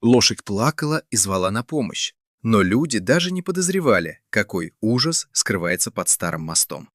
Лошадь плакала и звала на помощь, но люди даже не подозревали, какой ужас скрывается под старым мостом.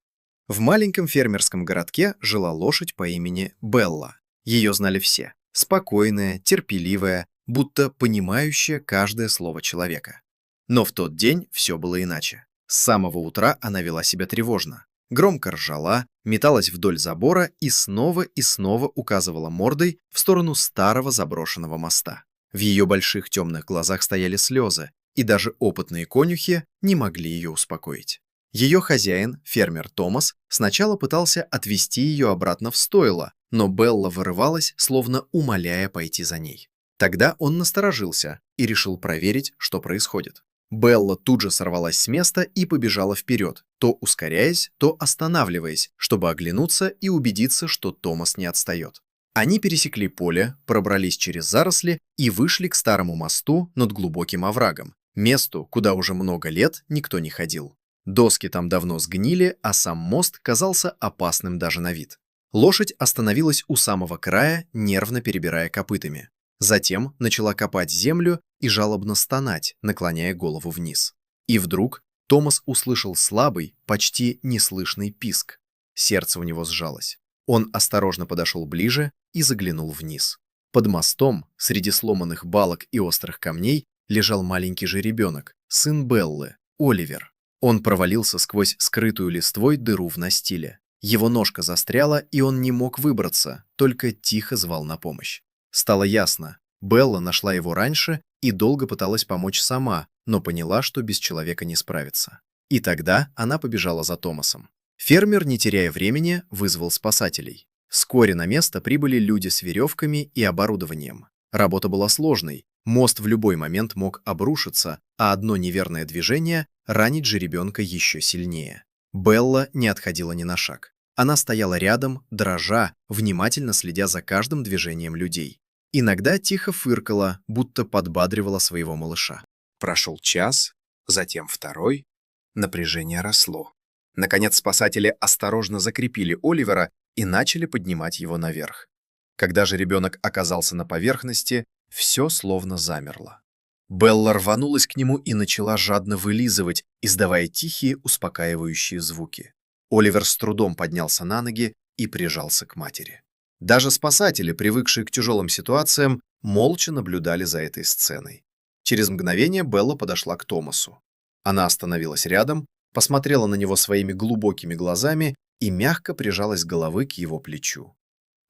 В маленьком фермерском городке жила лошадь по имени Белла. Ее знали все. Спокойная, терпеливая, будто понимающая каждое слово человека. Но в тот день все было иначе. С самого утра она вела себя тревожно. Громко ржала, металась вдоль забора и снова указывала мордой в сторону старого заброшенного моста. В ее больших темных глазах стояли слезы, и даже опытные конюхи не могли ее успокоить. Ее хозяин, фермер Томас, сначала пытался отвести ее обратно в стойло, но Белла вырывалась, словно умоляя пойти за ней. Тогда он насторожился и решил проверить, что происходит. Белла тут же сорвалась с места и побежала вперед, то ускоряясь, то останавливаясь, чтобы оглянуться и убедиться, что Томас не отстает. Они пересекли поле, пробрались через заросли и вышли к старому мосту над глубоким оврагом, месту, куда уже много лет никто не ходил. Доски там давно сгнили, а сам мост казался опасным даже на вид. Лошадь остановилась у самого края, нервно перебирая копытами. Затем начала копать землю и жалобно стонать, наклоняя голову вниз. И вдруг Томас услышал слабый, почти неслышный писк. Сердце у него сжалось. Он осторожно подошел ближе и заглянул вниз. Под мостом, среди сломанных балок и острых камней, лежал маленький жеребенок, сын Беллы, Оливер. Он провалился сквозь скрытую листвой дыру в настиле. Его ножка застряла, и он не мог выбраться, только тихо звал на помощь. Стало ясно, Белла нашла его раньше и долго пыталась помочь сама, но поняла, что без человека не справится. И тогда она побежала за Томасом. Фермер, не теряя времени, вызвал спасателей. Вскоре на место прибыли люди с веревками и оборудованием. Работа была сложной, мост в любой момент мог обрушиться, а одно неверное движение ранить жеребенка еще сильнее. Белла не отходила ни на шаг. Она стояла рядом, дрожа, внимательно следя за каждым движением людей. Иногда тихо фыркала, будто подбадривала своего малыша. Прошел час, затем второй. Напряжение росло. Наконец спасатели осторожно закрепили Оливера и начали поднимать его наверх. Когда же ребенок оказался на поверхности, все словно замерло. Белла рванулась к нему и начала жадно вылизывать, издавая тихие, успокаивающие звуки. Оливер с трудом поднялся на ноги и прижался к матери. Даже спасатели, привыкшие к тяжелым ситуациям, молча наблюдали за этой сценой. Через мгновение Белла подошла к Томасу. Она остановилась рядом, посмотрела на него своими глубокими глазами и мягко прижалась головой к его плечу.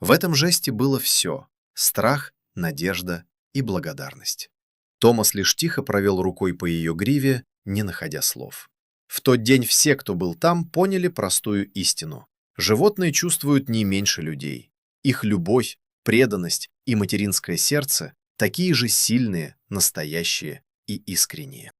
В этом жесте было все – страх, надежда и благодарность. Томас лишь тихо провел рукой по ее гриве, не находя слов. В тот день все, кто был там, поняли простую истину. Животные чувствуют не меньше людей. Их любовь, преданность и материнское сердце такие же сильные, настоящие и искренние.